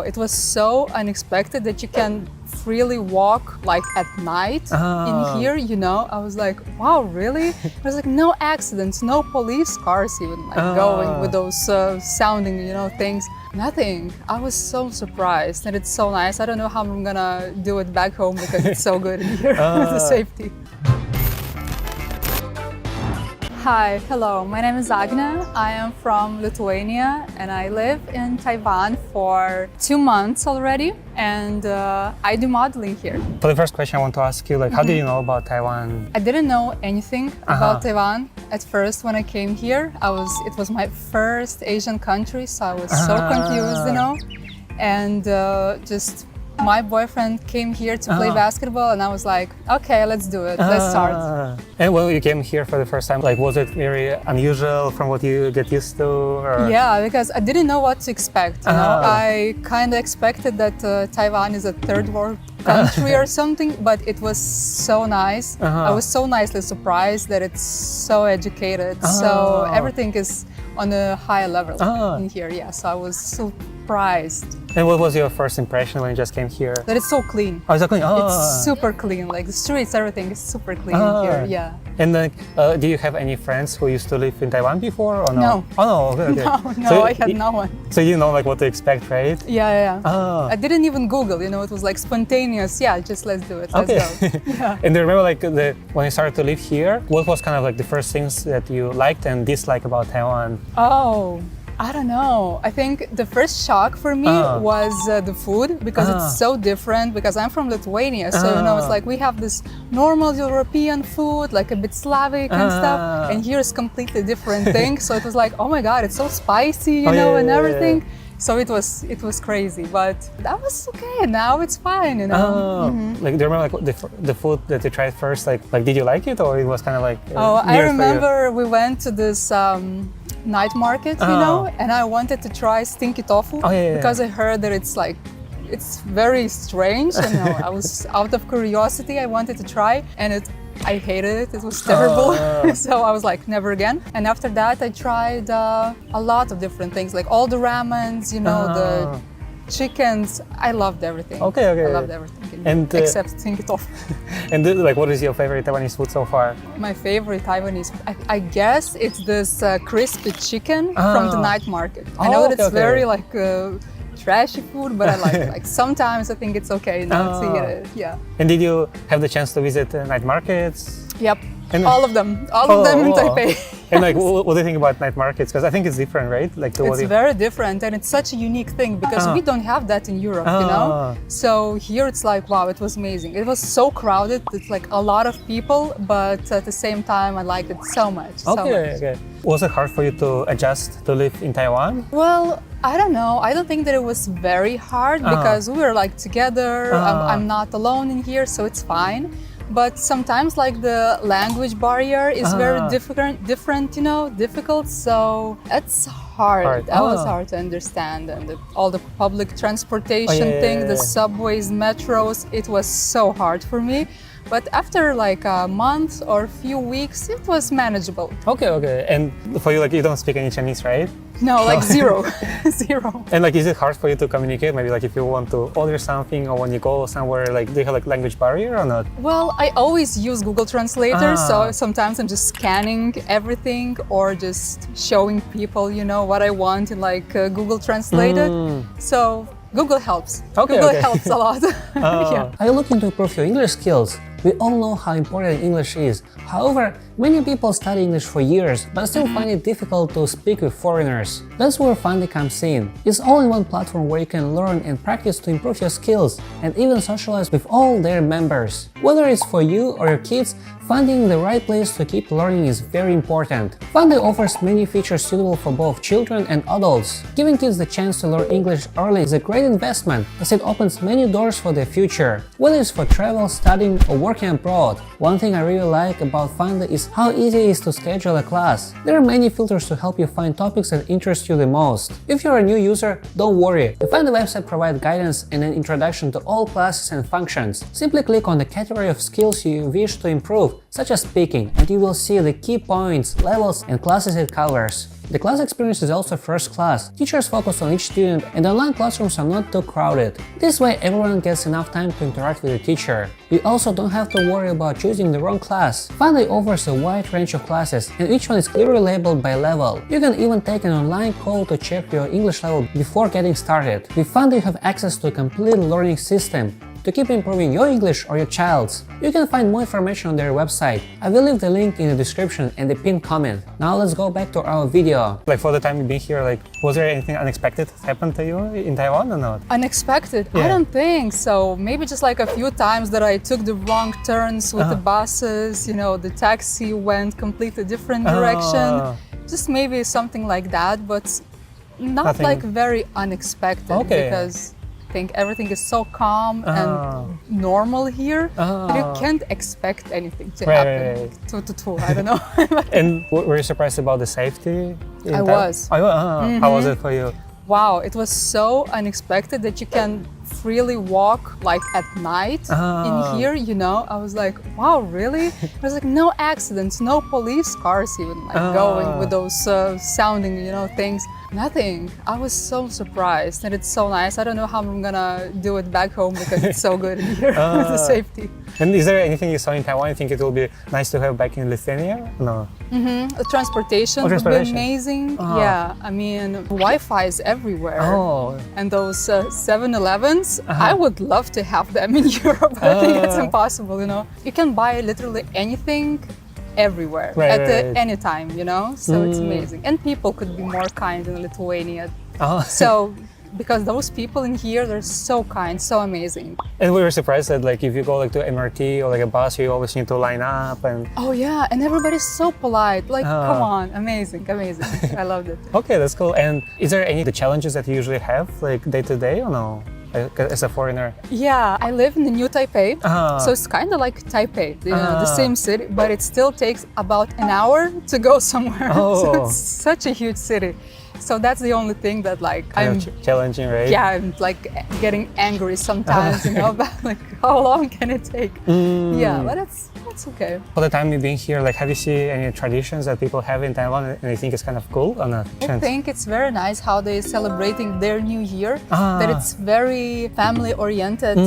it was so unexpected that you can freely walk like at night in here, you know. I was like, wow, really? There's like no accidents, no police cars even like going with those sounding, you know, things. Nothing. I was so surprised, and it's so nice. I don't know how I'm gonna do it back home because it's so good in here with the safety. Hi, hello, my name is Agna. I am from Lithuania and I live in Taiwan for 2 months already, and I do modeling here. For the first question I want to ask you, like, how did you know about Taiwan? I didn't know anything about Taiwan at first when I came here. It was my first Asian country, so I was so confused, you know, and just my boyfriend came here to play basketball, and I was like, okay, let's do it, let's start. And when you came here for the first time, like, was it very unusual from what you get used to? Or? Yeah, because I didn't know what to expect, you know. I kind of expected that Taiwan is a third world country or something, but it was so nice. I was so nicely surprised that it's so educated, so everything is on a high level in here, yeah, so I was surprised. And what was your first impression when you just came here? That it's so clean. Oh, it's so clean. It's super clean, like the streets, everything is super clean in here, yeah. And like, do you have any friends who used to live in Taiwan before or no? No. Oh, no, okay. No, So I had no one. So you know like what to expect, right? Yeah. I didn't even Google, you know, it was like spontaneous, yeah, just let's do it, let's go. Yeah. And do you remember like when you started to live here, what was kind of like the first things that you liked and disliked about Taiwan? Oh, I don't know. I think the first shock for me was the food, because it's so different, because I'm from Lithuania, so you know, it's like we have this normal European food, like a bit Slavic and stuff, and here is completely different thing. So it was like, oh my God, it's so spicy, you know, and everything. So it was crazy, but that was okay. Now it's fine, you know. Like, do you remember like the food that you tried first? Like did you like it, or it was kind of like? I remember we went to this night market, you know, and I wanted to try stinky tofu because I heard that it's very strange, and I was out of curiosity. I wanted to try, and I hated it. It was terrible. So I was like, never again. And after that, I tried a lot of different things, like all the ramens, you know, the chickens. I loved everything. Okay. I loved everything, and except stinky tofu. And like, what is your favorite Taiwanese food so far? My favorite Taiwanese, I guess it's this crispy chicken from the night market. I know that it's very like trashy food, but I like it. Like sometimes I think it's okay now to eat it. Yeah. And did you have the chance to visit night markets? Yep. And all of them in Taipei. And like, what do you think about night markets? Because I think it's different, right? Like it's very different, and it's such a unique thing because we don't have that in Europe, you know. So here it's like, wow, it was amazing. It was so crowded. It's like a lot of people, but at the same time, I liked it so much. Okay. Was it hard for you to adjust to live in Taiwan? Well, I don't know. I don't think that it was very hard because we were like together. I'm not alone in here, so it's fine. But sometimes like the language barrier is very different, you know, difficult. So it's hard. That was hard to understand. And all the public transportation thing, the subways, metros, it was so hard for me. But after like a month or a few weeks, it was manageable. Okay. And for you, like, you don't speak any Chinese, right? No, like zero. Zero. And like, is it hard for you to communicate? Maybe like if you want to order something or when you go somewhere, like, do you have like language barrier or not? Well, I always use Google Translator, so sometimes I'm just scanning everything or just showing people, you know, what I want in like Google Translated. So Google helps. Google helps a lot. Are you looking to improve your English skills? We all know how important English is. However, many people study English for years but still find it difficult to speak with foreigners. That's where Fundy comes in. It's all-in-one platform where you can learn and practice to improve your skills and even socialize with all their members. Whether it's for you or your kids, finding the right place to keep learning is very important. Fundy offers many features suitable for both children and adults. Giving kids the chance to learn English early is a great investment as it opens many doors for their future, whether it's for travel, studying, or working abroad. One thing I really like about Fundy is how easy it is to schedule a class. There are many filters to help you find topics that interest you the most. If you're a new user, don't worry. The Fundy website provides guidance and an introduction to all classes and functions. Simply click on the category of skills you wish to improve, such as speaking, and you will see the key points, levels, and classes it covers. The class experience is also first class. Teachers focus on each student and online classrooms are not too crowded. This way everyone gets enough time to interact with the teacher. You also don't have to worry about choosing the wrong class. Funday offers a wide range of classes and each one is clearly labeled by level. You can even take an online call to check your English level before getting started. With Funday you have access to a complete learning system to keep improving your English or your child's. You can find more information on their website. I will leave the link in the description and the pinned comment. Now let's go back to our video. Like for the time you've been here, like was there anything unexpected that happened to you in Taiwan or not? Unexpected? Yeah. I don't think so. Maybe just like a few times that I took the wrong turns with the buses, you know, the taxi went completely different direction. Just maybe something like that, but not Nothing. like very unexpected because I think everything is so calm and normal here. You can't expect anything to happen. I don't know. And were you surprised about the safety? I was. How was it for you? Wow, it was so unexpected that you can freely walk like at night in here, you know. I was like, wow, really? There's like no accidents, no police cars even like going with those sounding, you know, things. Nothing. I was so surprised and it's so nice. I don't know how I'm gonna do it back home because it's so good in here with the safety. And is there anything you saw in Taiwan you think it will be nice to have back in Lithuania? No. The transportation would be amazing. Yeah, I mean, Wi-Fi is everywhere. And those 7-Elevens, I would love to have them in Europe. I think it's impossible, you know. You can buy literally anything everywhere at any time, you know. So it's amazing. And people could be more kind in Lithuania. So because those people in here, they're so kind, so amazing. And we were surprised that like if you go like to MRT or like a bus, you always need to line up and... Oh yeah, and everybody's so polite. Like, come on, amazing, amazing. I loved it. Okay, that's cool. And is there any of the challenges that you usually have like day to day or no? As a foreigner? Yeah, I live in the New Taipei, so it's kind of like Taipei, you know, the same city, but it still takes about an hour to go somewhere. So it's such a huge city. So that's the only thing that like I'm challenging, right? Yeah, I'm like getting angry sometimes, you know, about like how long can it take? Yeah, but it's okay. For the time you've been here, like have you seen any traditions that people have in Taiwan and you think it's kind of cool or not? I think it's very nice how they're celebrating their new year, that it's very family oriented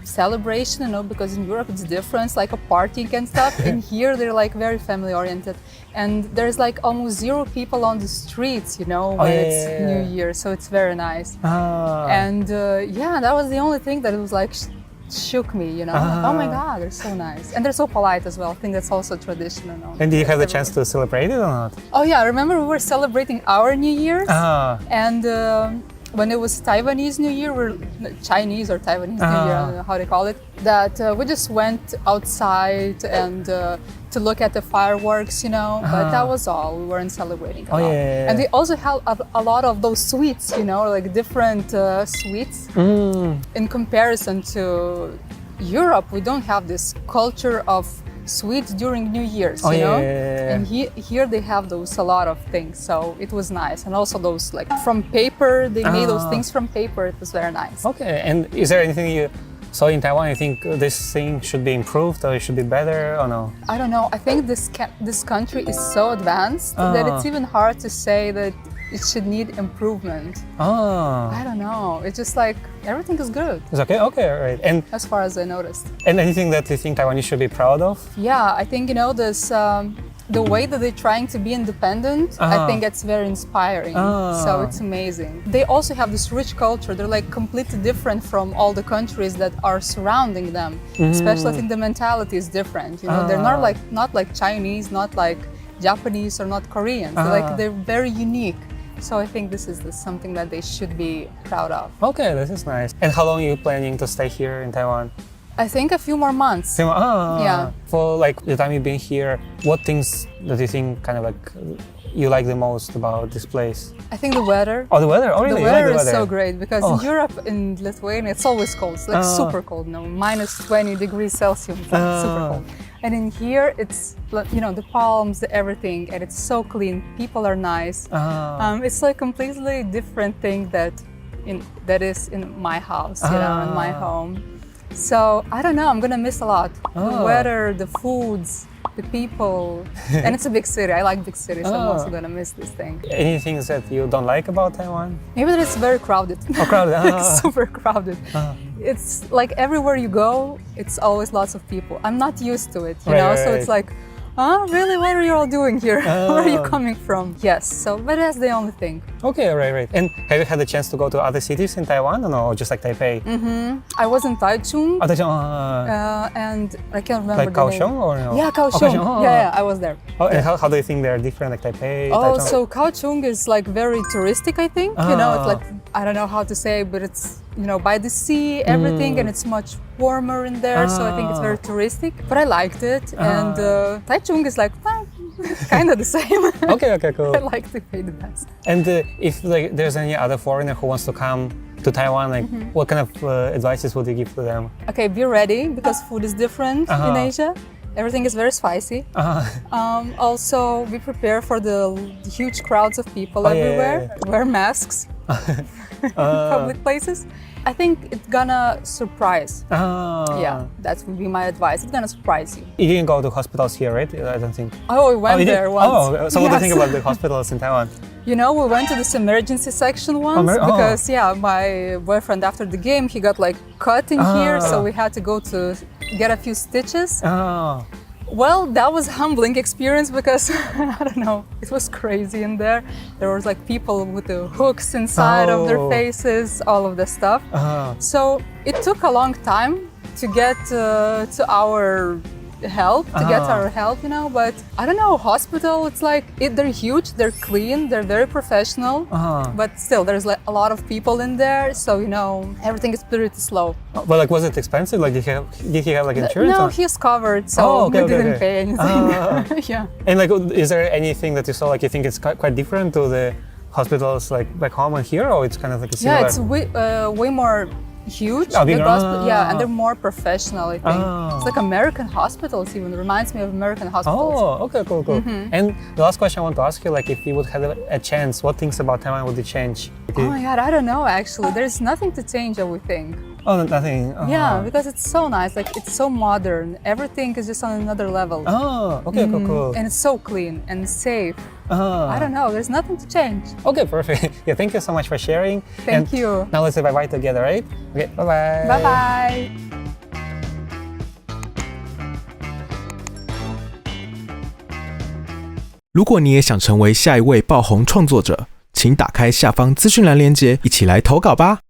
celebration, you know, because in Europe it's different, it's like a party and stuff, and here they're like very family oriented. And there's like almost zero people on the streets, you know, when it's New Year, so it's very nice. And yeah, that was the only thing that it was like shook me, you know. Oh my God, they're so nice. And they're so polite as well. I think that's also traditional. You know? And did you have the chance to celebrate it or not? Oh yeah, I remember we were celebrating our New Year's. And when it was Taiwanese New Year, or Chinese or Taiwanese New Year, I don't know how they call it, that we just went outside and to look at the fireworks, you know, but that was all. We weren't celebrating a lot. And they also had a lot of those sweets, you know, like different sweets. In comparison to Europe, we don't have this culture of sweets during New Year's, you know? And here they have those, a lot of things, so it was nice. And also those like from paper, they made those things from paper, it was very nice. Okay, and is there anything you saw in Taiwan you think this thing should be improved or it should be better or no? I don't know, I think this country is so advanced that it's even hard to say that it should need improvement. I don't know. It's just like everything is good. It's okay. Okay, all right. And as far as I noticed. And anything that you think Taiwanese should be proud of? Yeah, I think, you know, this the way that they're trying to be independent, I think it's very inspiring. So it's amazing. They also have this rich culture. They're like completely different from all the countries that are surrounding them. Especially I think the mentality is different. You know, they're not like Chinese, not like Japanese or not Koreans. They're very unique. So I think this is something that they should be proud of. Okay, this is nice. And how long are you planning to stay here in Taiwan? I think a few more months. Yeah. For like the time you've been here, what things that you think kind of like you like the most about this place? I think the weather. Oh, the weather? Oh, really? The weather is so great because in Europe, in Lithuania, it's always cold. It's like super cold, no, minus 20 degrees Celsius, super cold. And in here, it's, you know, the palms, everything, and it's so clean. People are nice. It's like completely different thing that is in my house, you know, in my home. So I don't know, I'm gonna miss a lot. The weather, the foods, the people, and it's a big city. I like big cities, so I'm also gonna miss this thing. Any things that you don't like about Taiwan? Maybe that it's very crowded. Oh, crowded. It's super crowded. It's like everywhere you go, it's always lots of people. I'm not used to it, you know. So it's like, really? What are you all doing here? Where are you coming from? Yes, so, but that's the only thing. Okay, right. And have you had the chance to go to other cities in Taiwan or no, just like Taipei? I was in Taichung, Oh, Taichung, and I can't remember like the name. Kaohsiung or no? Yeah, Kaohsiung. Yeah, I was there. Oh, and how do you think they're different, like Taipei, Oh, Taichung? so Kaohsiung is like very touristic, I think. You know, it's like, I don't know how to say, but it's, you know, by the sea, everything, and it's much warmer in there. So I think it's very touristic, but I liked it. And Taichung is like, kind of the same. Okay, cool. I like Taipei the best. And if like there's any other foreigner who wants to come to Taiwan, like what kind of advices would you give to them? Okay, be ready because food is different in Asia. Everything is very spicy. Also, be prepared for the huge crowds of people everywhere. Yeah. Wear masks in public places. I think it's gonna surprise. Yeah, that would be my advice. It's gonna surprise you. You didn't go to hospitals here, right? I don't think. Oh, we went there once. Oh, so what do you think about the hospitals in Taiwan? You know, we went to this emergency section once because, my boyfriend after the game, he got like cut in here, so we had to go to get a few stitches. Well, that was a humbling experience because, I don't know, it was crazy in there. There was like people with the hooks inside of their faces, all of the stuff. So it took a long time to get to our help, you know, but I don't know, hospital, it's like, they're huge, they're clean, they're very professional, but still there's like a lot of people in there, so, you know, everything is pretty slow. But like, was it expensive? Like, did he have like insurance? No, he's covered, so we didn't pay anything. Yeah. And like, is there anything that you saw, like, you think it's quite different to the hospitals like back home and here, or it's kind of like a similar? Yeah, it's way more huge, bigger. And they're more professional, I think. It's like American hospitals even, reminds me of American hospitals. Oh, okay, cool. And the last question I want to ask you, like, if you would have a chance, what things about Taiwan would you change? Oh my God, I don't know actually. There's nothing to change, I would think. Oh, nothing. Yeah, because it's so nice, like it's so modern. Everything is just on another level. Oh, okay, cool. And it's so clean and safe. I don't know, there's nothing to change. Okay, perfect. Yeah, thank you so much for sharing. Thank you. Now let's say bye-bye together, right? Okay, bye-bye. Bye-bye. 如果你也想成为下一位爆红创作者，请打开下方资讯栏连结，一起来投稿吧。